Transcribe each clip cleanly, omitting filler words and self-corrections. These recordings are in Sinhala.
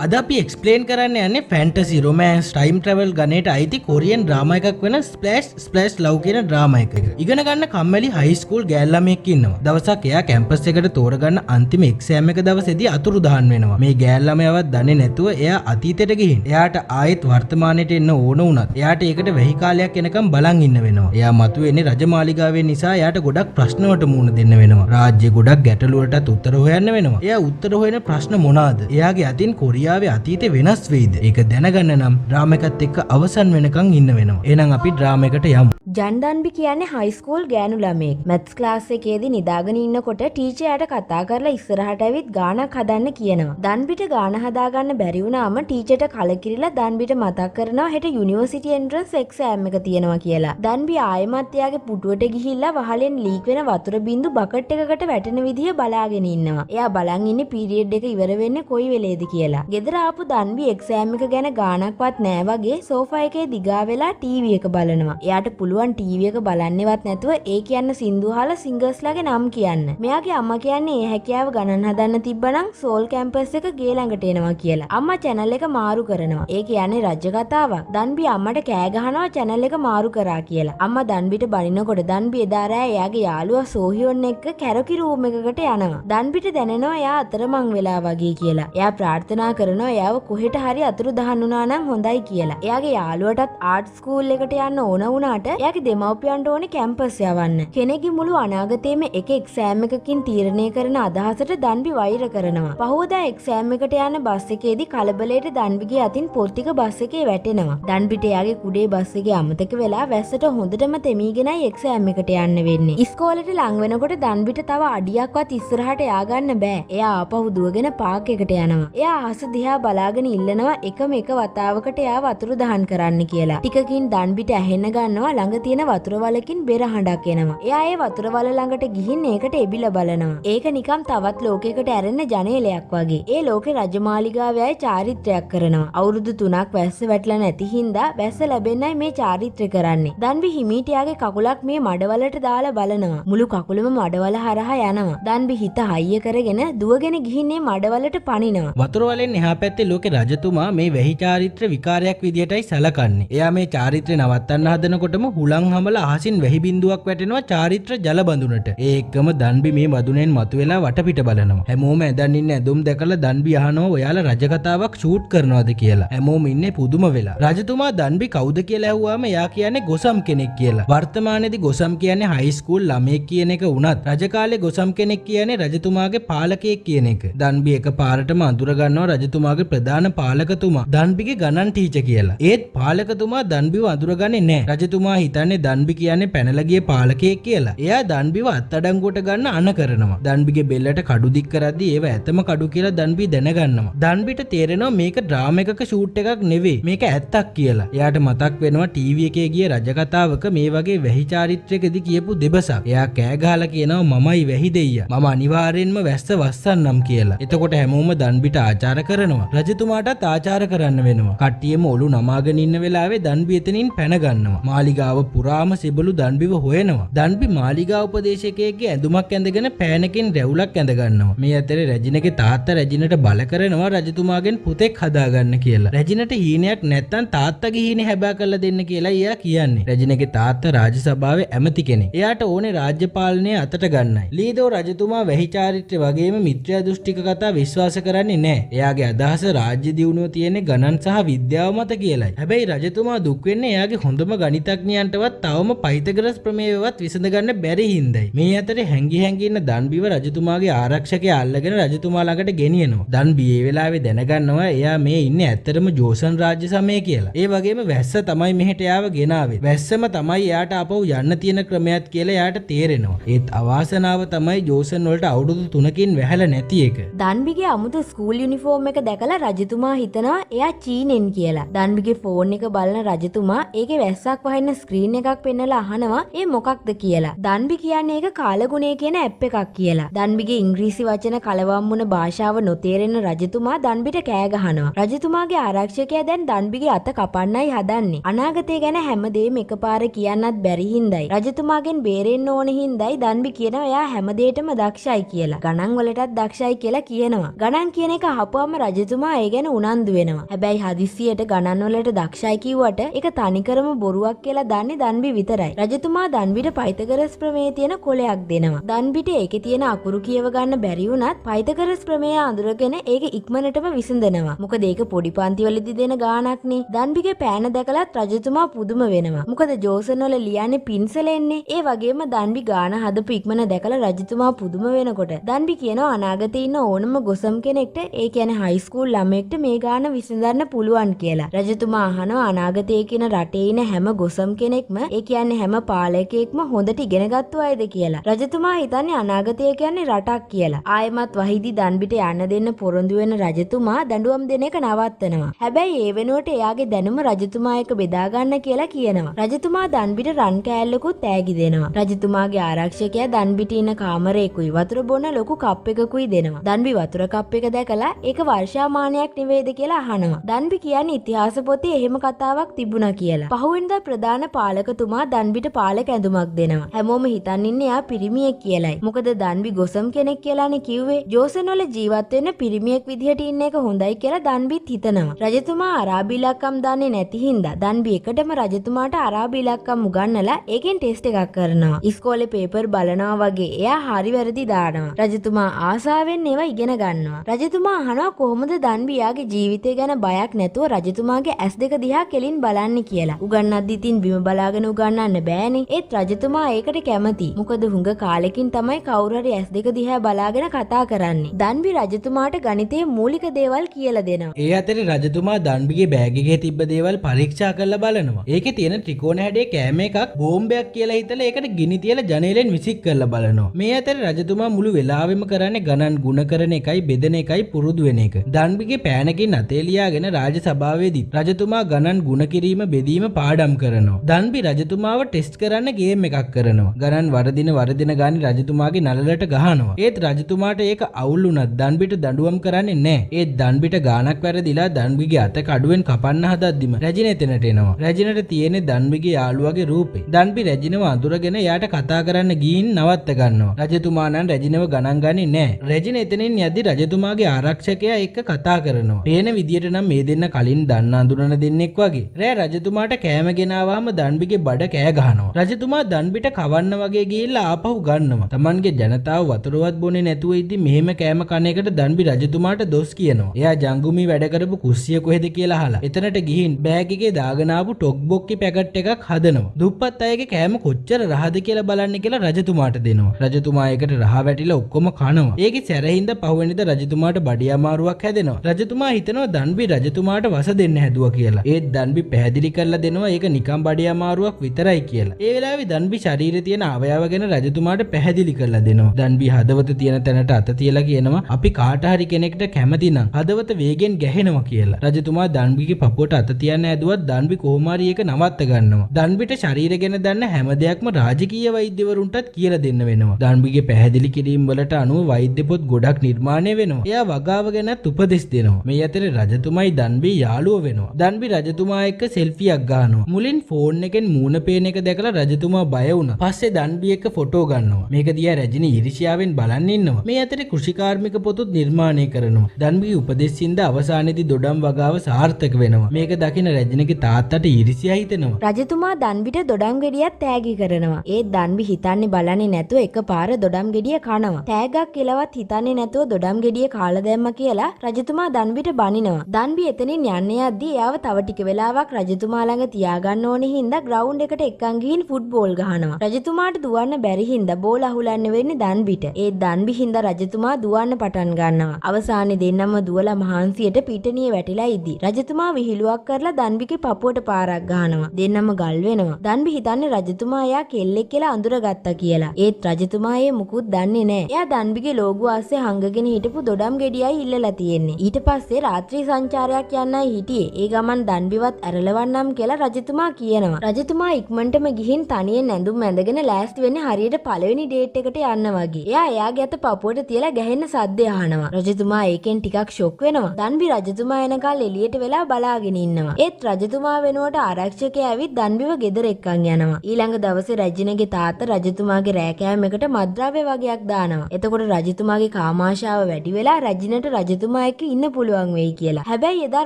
අද අපි එක්ස්ප්ලේන් කරන්න යන්නේ ෆැන්ටසි රොමෑන්ස් ටයිම් ට්‍රැවල් ගණයට අයිති කොරියන් ඩ්‍රාමා එකක් වෙන ස්ප්ලෑෂ් ලව් කියන ඩ්‍රාමා එක. ඉගෙන ගන්න කම්මැලි හයි ස්කූල් ගෑල් ළමයෙක් ඉන්නවා. දවසක් එයා කැම්පස් එකට තෝරගන්න අන්තිම එක්සෑම් එක දවසේදී අතුරුදහන් වෙනවා. මේ ගෑල් ළමයාවත් දන්නේ නැතුව එයා අතීතයට ගිහින් එයාට ආයෙත් වර්තමානයට එන්න ඕන වුණත් එයාට ඒකට වෙහි කාලයක් එනකම් බලන් ඉන්න වෙනවා. එයා මතුවෙන්නේ රජමාලිගාවෙන් නිසා එයාට ගොඩක් ප්‍රශ්න වලට මුහුණ දෙන්න වෙනවා. රාජ්‍ය ගොඩක් ගැටලු වලටත් උත්තර හොයන්න වෙනවා. එයා උත්තර හොයන ප්‍රශ්න මොනවාද? එයාගේ අතින් කොරියාවේ අතීතේ වෙනස් වෙයිද? ඒක දැනගන්න නම් ඩ්‍රාමා එකත් එක්ක අවසන් වෙනකන් ඉන්න වෙනවා. එහෙනම් අපි ඩ්‍රාමා එකට යමු. ජන්ඩන්බි කියන්නේ හයි ස්කූල් ගෑනු ළමයෙක්. මැත්ස් ක්ලාස් එකේදී නිදාගෙන ඉන්නකොට ටීචර් යාට කතා කරලා ඉස්සරහට ඇවිත් ගානක් හදන්න කියනවා. දන්බිට ගාන හදාගන්න බැරි වුණාම ටීචර්ට කලකිරිලා දන්බිට මතක් කරනවා හෙට යුනිවර්සිටි එන්ට්‍රන්ස් එක්සෑම් එක තියෙනවා කියලා. දන්බි ආයෙමත් එයාගේ පුටුවට ගිහිල්ලා වහලෙන් ලීක් වෙන වතුර බින්දු බකට් එකකට වැටෙන විදිය බලාගෙන ඉන්නවා. එයා බලන් ඉන්නේ පීරියඩ් එක ඉවර වෙන්නේ කොයි වෙලේද කියලා. ගෙදර ආපු දන්බි එක්සෑම් එක ගැන ගානක්වත් නෑ වගේ සෝෆා එකේ දිගා වෙලා ටීවී එක බලනවා. එයාට පුළුවන් ටීවී එක බලන්නේවත් නැතුව ඒ කියන්න සින්දු අහලා සිංගර්ස්ලාගේ නම් කියන්න. මෙයාගේ අම්මා කියන්නේ ඒ හැකියාව ගණන් හදන්න තිබ්බනම් සෝල් කැම්පස් එක ගේ ළඟට එනවා කියලා. අම්මා channel එක මාරු කරනවා. ඒ කියන්නේ රජ කතාවක්. දන්බි අම්මට කෑ ගහනවා channel එක මාරු කරා කියලා. අම්මා දන්බිට බනිනකොට දන්බි එදා රෑ එයාගේ යාළුවා සෝහියොන් එක්ක කැරොකි රූම් එකකට යනවා. දන්බිට දැනෙනවා එයා අතරමං වෙලා වගේ කියලා. එයා ප්‍රාර්ථනා කරනවා එයාව කොහෙට හරි අතුරුදහන් වුණා නම් හොඳයි කියලා. එයාගේ යාළුවටත් ආර්ට් ස්කූල් එකට යන්න ඕන වුණාට එයාගේ දෙමව්පියන්ට ඕනේ කැම්පස් යවන්න. කෙනෙක්ගේ මුළු අනාගතේම එක එක්සෑම් එකකින් තීරණය කරන අදහසට දන්බි වෛර කරනවා. පහෝදා එක්සෑම් එකට යන බස් එකේදී කලබලයට දන්බිගේ අතින් පොත් ටික බස් එකේ වැටෙනවා. දන්බිට එයාගේ කුඩේ බස් එකේ අමතක වෙලා වැස්සට හොඳටම තෙමීගෙනයි එක්සෑම් එකට යන්න වෙන්නේ. ඉස්කෝලේට ලං වෙනකොට දන්බිට තව අඩියක්වත් ඉස්සරහට ය아가න්න බෑ. එයා ආපහු දුවගෙන පාක් එකට යනවා. එයා අහස දිහා බලාගෙන ඉල්ලනවා එකම එක වතාවකට එයාව අතුරුදහන් කරන්න කියලා. ටිකකින් දන්බිට ඇහෙන්න ගන්නවා ළඟ තියෙන වතුර වලකින් බෙර හඬක් එනවා. එයා ඒ වතුර වල ළඟට ගිහින් ඒකට එබිලා බලනවා. ඒක නිකම් තවත් ලෝකයකට ඇරෙන්න ජනේලයක් වගේ. ඒ ලෝකේ රජමාලිගාවේ අය චාරිත්‍රයක් කරනවා. අවුරුදු 3ක් වැස්ස වැටලා නැති හින්දා වැස්ස ලැබෙන්නයි මේ චාරිත්‍රය කරන්නේ. දන්බි හිමීට යාගේ කකුලක් මේ මඩවලට දාලා බලනවා. මුළු කකුලම මඩවල හරහා යනවා. දන්බි හිත හයිය කරගෙන දුවගෙන ගිහින් මේ මඩවලට පනිනවා. වතුර වලෙන් එහා පැත්තේ ලෝකේ රජතුමා මේ වෙහි චාරිත්‍ර විකාරයක් විදියටයි සැලකන්නේ. එයා මේ චාරිත්‍රය නවත්තන්න හදනකොටම හුලං හමලා අහසින් වෙහි බින්දුවක් වැටෙනවා චාරිත්‍ර ජල බඳුනට. ඒ එක්කම දන්බි මේ බඳුනෙන් මතුවෙලා වටපිට බලනවා. හැමෝම ඇඳන් ඉන්න ඇඳුම් දැකලා දන්බි අහනවා ඔයාලා රජ කතාවක් ෂූට් කරනවද කියලා. හැමෝම ඉන්නේ පුදුම වෙලා. රජතුමා දන්බි කවුද කියලා ඇහුවාම එයා කියන්නේ ගොසම් කෙනෙක් කියලා. වර්තමානයේදී ගොසම් කියන්නේ හයි ස්කූල් ළමයෙක් කියන එක වුණත් රජ කාලේ ගොසම් කෙනෙක් කියන්නේ රජතුමාගේ පාලකයෙක් කියන එක. දන්බි එකපාරටම අඳුර ගන්නවා රජතුමාගේ ප්‍රධාන පාලකතුමා දන්බිගේ ගණන් ටීචර් කියලා. ඒත් පාලකතුමා දන්බිව අඳුරගන්නේ නැහැ. රජතුමා හිතන්නේ දන්බි කියන්නේ පැනලා ගිය පාලකයෙක් කියලා. එයා දන්බිව අත්අඩංගුවට ගන්න අණ කරනවා. දන්බිගේ බෙල්ලට කඩු දික් කරද්දී ඒව ඇතම කඩු කියලා දන්බි දැනගන්නවා. දන්බිට තේරෙනවා මේක ඩ්‍රාමා එකක ෂූට් එකක් නෙවෙයි. මේක ඇත්තක් කියලා. එයාට මතක් වෙනවා ටීවී එකේ ගිය රජ කතාවක මේ වගේ වැහි චාරිත්‍රයකදී කියපු දෙබසක්. එයා කෑ ගහලා කියනවා මමයි වැහි දෙයියා. මම අනිවාර්යෙන්ම වැස්ස වස්සන්නම් කියලා. එතකොට හැමෝම දන්බිට ආචාර කරනවා. රජතුමාටත් ආචාර කරන්න වෙනවා. කට්ටියම ඔලු නමාගෙන ඉන්න වෙලාවේ දන්බි එතනින් පැන ගන්නවා. මාලිගාව පුරාම සිබළු දන්බිව හොයනවා. දන්බි මාලිගා උපදේශකයෙක්ගේ ඇඳුමක් ඇඳගෙන පෑනකින් රැවුලක් ඇඳ ගන්නවා. මේ අතරේ රැජිනගේ තාත්තා රැජිනට බල කරනවා රජතුමාගෙන් පුතෙක් හදාගන්න කියලා. රැජිනට හීනයක් නැත්තම් තාත්තගේ හීනේ හැබෑ කරලා දෙන්න කියලා එයා කියන්නේ. රැජිනගේ තාත්තා රාජ්‍ය සභාවේ ඇමති කෙනෙක්. එයාට ඕනේ රාජ්‍ය පාලනය අතට ගන්නයි. ලීදෝ රජතුමා වැහි චාරිත්‍රය වගේම මිත්‍යා දෘෂ්ටික කතා විශ්වාස කරන්නේ නැහැ. එයාගේ අදහස රාජ්‍ය දියුණුව තියෙන්නේ ගණන් සහ විද්‍යාව මත කියලායි. හැබැයි රජතුමා දුක් වෙන්නේ එයාගේ හොඳම ගණිතඥයන්ටවත් තවම පයිතගරස් ප්‍රමේයවත් විසඳගන්න බැරි හින්දායි. මේ අතරේ හැංගි ඉන්න දන්බිව රජතුමාගේ ආරක්ෂකයා අල්ලගෙන රජතුමා ළඟට ගෙනියනවා. දන්බි ඒ වෙලාවේ දැනගන්නවා එයා මේ ඉන්නේ ඇත්තටම ජෝසන් රාජ්‍ය සමය කියලා. ඒ වගේම වැස්ස තමයි මෙහෙට එයාව ගෙනාවේ. වැස්සම තමයි එයාට ආපහු යන්න තියෙන ක්‍රමයක් කියලා එයාට තේරෙනවා. ඒත් අවාසනාව තමයි ජෝසන් වලට අවුරුදු 3කින් වැහැලා නැති එක. දන්බිගේ අමුතු ස්කූල් යුනිෆෝම් එක දැකලා රජතුමා හිතනවා එයා චීනෙන් කියලා. දන්බිගේ ෆෝන් එක බලන රජතුමා ඒකේ වැස්සක් වහින්න ස්ක්‍රීන් ස්ක්‍රීන් එකක් පෙන්නලා අහනවා ඒ මොකක්ද කියලා. දන්බි කියන්නේ ඒක කාලගුණය කියන ඇප් එකක් කියලා. දන්බිගේ ඉංග්‍රීසි වචන කලවම් වුණ භාෂාව නොතේරෙන රජතුමා දන්බිට කෑ ගහනවා. රජතුමාගේ ආරක්ෂකයා දැන් දන්බිගේ අත කපන්නයි හදන්නේ. අනාගතය ගැන හැමදේම එකපාර කියන්නත් බැරි හින්දායි. රජතුමාගෙන් බේරෙන්න ඕන හින්දායි දන්බි කියනවා එයා හැමදේටම දක්ෂයි කියලා. ගණන් වලටත් දක්ෂයි කියලා කියනවා. ගණන් කියන එක අහපුවම රජතුමා ඒ ගැන උනන්දු වෙනවා. හැබැයි හදිස්සියට ගණන් වලට දක්ෂයි කිව්වට ඒක තනිකරම බොරුවක් කියලා දන්නේ දන්බි විතරයි. රජතුමා දන්බිට පයිතගරස් ප්‍රමේය තියෙන කොලයක් දෙනවා. දන්බිට ඒකේ තියෙන අකුරු කියව ගන්න බැරි වුණත් පයිතගරස් ප්‍රමේය අඳුරගෙන ඒක ඉක්මනටම විසඳනවා. මොකද ඒක පොඩි පන්ති වලදී දෙන ගාණක්නේ. දන්බිගේ පෑන දැකලත් රජතුමා පුදුම වෙනවා. මොකද ජෝසන් වල ලියන්නේ පින්සලෙන්නේ. ඒ වගේම දන්බි ගාණ හදපු ඉක්මන දැකලා රජතුමා පුදුම වෙනකොට දන්බි කියනවා අනාගතේ ඉන්න ඕනම ගොසම් කෙනෙක්ට ඒ කියන්නේ හයිස්කූල් ළමයෙක්ට මේ ගාණ විසඳන්න පුළුවන් කියලා. රජතුමා අහනවා අනාගතයේ කියන රටේ ඉන්න හැම ගොසම් කෙනෙක්ම ඒ කියන්නේ හැම පාලකයෙක්ම හොඳට ඉගෙන ගත්තු අයද කියලා. රජතුමා හිතන්නේ අනාගතය කියන්නේ රටක් කියලා. ආයෙමත් වහිදි දන්බිට යන්න දෙන්න පොරොන්දු වෙන රජතුමා දඬුවම් දෙන එක නවත්තනවා. හැබැයි ඒ වෙනුවට එයාගේ දැනුම රජතුමා එක්ක බෙදා ගන්න කියලා කියනවා. රජතුමා දන්බිට රන් කෑල්ලකුත් ඈගි දෙනවා. රජතුමාගේ ආරක්ෂකයා දන්බිට ඉන්න කාමරේකුයි වතුර බොන ලොකු කප් එකකුයි දෙනවා. දන්බි වතුර කප් එක දැකලා ඒක වර්ෂාමානයක් නෙවෙයිද කියලා අහනවා. දන්බි කියන්නේ ඉතිහාස පොතේ එහෙම කතාවක් තිබුණා කියලා. පහුවෙනිදා ප්‍රධාන පාලකතුමා දන්බිට පාලක ඇඳුමක් දෙනවා. හැමෝම හිතන් ඉන්නේ එයා පිරිමියෙක් කියලායි. මොකද දන්බි ගොසම් කෙනෙක් කියලානේ කිව්වේ. ජෝසන් වල ජීවත් වෙන්න පිරිමියෙක් විදිහට ඉන්න එක හොඳයි කියලා දන්බිත් හිතනවා. රජතුමා අරාබි ඉලක්කම් දන්නේ නැති හින්දා දන්බි එකටම රජතුමාට අරාබි ඉලක්කම් උගන්වලා ඒකෙන් ටෙස්ට් එකක් කරනවා. ඉස්කෝලේ පේපර් බලනවා වගේ එයා හරි වැරදි දානවා. රජතුමා ආසාවෙන් ඒවා ඉගෙන ගන්නවා. රජතුමා අහනවා කොහොමද දන්බි යාගේ ජීවිතය ගැන බයක් නැතුව රජතුමාගේ ඇස් දෙක දිහා කෙලින් බලන්නේ කියලා. උගන්නද්දි ඉතින් බිම බලාගෙන උගන්නන්න බෑනේ. ඒත් රජතුමා ඒකට කැමති. මොකද හුඟ කාලෙකින් තමයි කවුරු හරි ඇස් දෙක දිහා බලාගෙන කතා කරන්නේ. දන්බි රජතුමාට ගණිතයේ මූලික දේවල් කියලා දෙනවා. ඒ අතරේ රජතුමා දන්බිගේ බෑග් එකේ තිබ්බ දේවල් පරීක්ෂා කරලා බලනවා. ඒකේ තියෙන ත්‍රිකෝණ හැඩේ කෑම එකක් බෝම්බයක් කියලා හිතලා ඒකට ගිනි තියලා ජනේලෙන් විසික් කරලා බලනවා. මේ අතරේ රජතුමා මුළු වෙලාවෙම කරන්නේ ගණන් ගුණ කරන එකයි බෙදෙන එකයි පුරුදු වෙන එක. දන්බිගේ පෑනකින් අතේ ලියාගෙන රාජ සභාවේදී රජතුමා ගණන් ගුණ කිරීම බෙදීම පාඩම් කරනවා. දන්බි රජතුමාව ටෙස්ට් කරන්න ගේම් එකක් කරනවා. ගණන් වරදින ගානේ රජතුමාගේ නළලට ගහනවා. ඒත් රජතුමාට ඒක අවුල් වුණත් දන්බිට දඬුවම් කරන්නේ නැහැ. ඒත් දන්බිට ගානක් වැරදිලා දන්බිගේ අත කඩුවෙන් කපන්න හදද්දිම රැජින එතනට එනවා. රැජිනට තියෙන්නේ දන්බිගේ යාළුවාගේ රූපේ. දන්බි රැජිනව අඳුරගෙන එයාට කතා කරන්න ගිහින් නවත්ත ගන්නවා. රජතුමා නම් රැජිනව ගණන් ගන්නේ නැහැ. රැජින එතනින් යද්දි රජතුමාගේ ආරක්ෂකයා එක්ක කතා කරනවා. පේන විදියට නම් මේ දෙන්න කලින් දන්න අඳුරන දෙන්නෙක් වගේ. රෑ රජතුමාට කෑම ගෙනාවාම දන්බිගේ බඩ කෑ ගහනවා. රජතුමා දන්බිට කවන්න වගේ ගිහිල්ලා ආපහු ගන්නවා. Tamanගේ ජනතාව වතුරවත් බොන්නේ නැතුව ඉද්දි මෙහෙම කෑම කන එකට දන්බි රජතුමාට දොස් කියනවා. එයා ජංගුමි වැඩ කරපු කුස්සිය කොහෙද කියලා අහලා එතනට ගිහින් බෑග් එකේ දාගෙන ආපු ටොක් බොක්කි පැකට් එකක් හදනවා. දුප්පත් අයගේ කෑම කොච්චර රහද කියලා බලන්න කියලා රජතුමාට දෙනවා. රජතුමා ඒකට රහ වැටිලා ඔක්කොම කනවා. ඒකේ සැරහින්ද පහුවෙනිදා රජතුමාට බඩිය අමාරුවක් හැදෙනවා. රජතුමා හිතනවා දන්බි රජතුමාට වස දෙන්න හැදුවා කියලා. ඒත් දන්බි පැහැදිලි කරලා දෙනවා ඒක නිකම් බඩිය අමාරුවක් විතරයි කියලා. ඒ වෙලාවේ දන්බි ශරීරයේ තියෙන අවයව ගැන රජතුමාට පැහැදිලි කරලා දෙනවා. දන්බි හදවත තියෙන තැනට අත තියලා කියනවා අපි කාට හරි කෙනෙක්ට කැමති නම් හදවත වේගෙන් ගැහෙනවා කියලා. රජතුමා දන්බිගේ පපුවට අත තියන්න ඇදුවත් දන්බි කොහොම හරි ඒක නවත්ත ගන්නවා. දන්බිට ශරීරය ගැන දන්න හැම දෙයක්ම රාජකීය වෛද්‍යවරුන්ටත් කියලා දෙන්න වෙනවා. දන්බිගේ පැහැදිලි කිරීම වලට අනුව වෛද්‍ය පොත් ගොඩක් නිර්මාණය වෙනවා. එයා වගාව ගැනත් උපදෙස් දෙනවා. මේ අතරේ රජතුමායි දන්බි යාළුව වෙනවා. දන්බි රජතුමා එක්ක සෙල්ෆියක් ගන්නවා. මුලින් ෆෝන් එකෙන් මූණ පේන එක දැකලා රජතුමා බය වුණා. පස්සේ දන්බි එක්ක ෆොටෝ ගන්නවා. මේක දිහා රජිනි ඊර්ෂ්‍යාවෙන් බලන් ඉන්නවා. මේ අතරේ කෘෂිකාර්මික පොතුත් නිර්මාණය කරනවා. දන්බිගේ උපදෙස්සින්ද අවසානයේදී දොඩම් වගාව සාර්ථක වෙනවා. මේක දකින රජිනගේ තාත්තට ඊර්ෂ්‍යා හිතෙනවා. රජතුමා දන්බිට දොඩම් ගෙඩියක් තෑගි කරනවා. ඒත් දන්බි හිතන්නේ බලන්නේ නැතුව එකපාර දොඩම් ගෙඩිය කනවා. තෑග්ගක් කියලාවත් හිතන්නේ නැතුව දොඩම් ගෙඩිය කාලා දැම්මා කියලා රජතුමා දන්බිට බනිනවා. දන්බි එතනින් යන්නේ යද්දී එයාව තව ටික වෙලාවක් රජතුමා ළඟ තියාගන්න ඕනේ හින්දා ග්‍රවුන්ඩ් එකට එක්කන් ගිහින් ෆුට්බෝල් ගහනවා. රජතුමාට දුවන්න බැරි හින්දා බෝල අහුලන්න වෙන්නේ දන්බිට. ඒත් දන්බි හින්දා රජතුමා දුවන්න පටන් ගන්නවා. අවසානයේ දෙන්නම දුවලා මහන්සියට පිටණිය වැටිලා ඉදි. රජතුමා විහිළුවක් කරලා දන්බිගේ පපුවට පාරක් ගහනවා. දෙන්නම ගල් වෙනවා. දන්බි හිතන්නේ රජතුමා එයා කෙල්ලෙක් කියලා අඳුරගත්තා කියලා. ඒත් රජතුමා ඒ මුකුත් දන්නේ නැහැ. එයා දන්බිගේ ලෝගුව ආස්සේ හංගගෙන හිටපු දොඩම් ගෙඩියයි ඉල්ලලා තියෙන්නේ. ඊට පස්සේ රාත්‍රී සංචාරයක් යන්නයි හිටියේ. ඒ ගමන් දන්බිවත් ඇරලවන්නම් කියලා රජතුමා කියනවා. රජතුමා ඉක්මනටම ගිහින් තනියෙන් ඇඳුම් ඇඳගෙන ලෑස්ති වෙන්නේ හරියට පළවෙනි ඩේට් එකට යන්න වගේ. එයා එයාගේ අත පපුවට තියලා ගැහෙන්න සද්දය අහනවා. රජතුමා ඒකෙන් ටිකක් ෂොක් වෙනවා. දන්බි රජතුමා එනකල් එළියට වෙලා බලාගෙන ඉන්නවා. ඒත් රජතුමා වෙනුවට ආරක්ෂකයා ඇවිත් දන්බිව ගෙදර එක්කන් යනවා. ඊළඟ දවසේ රජිනගේ තාත්තා රජතුමාගේ රෑකෑම එකට මද්ද්‍රව්‍ය වගේක් දානවා. එතකොට රජතුමාගේ කාමාශාව වැඩි වෙලා රජිනට රජතුමා එක්ක ඉන්න පුළුවන් වෙයි කියලා. හැබැයි එදා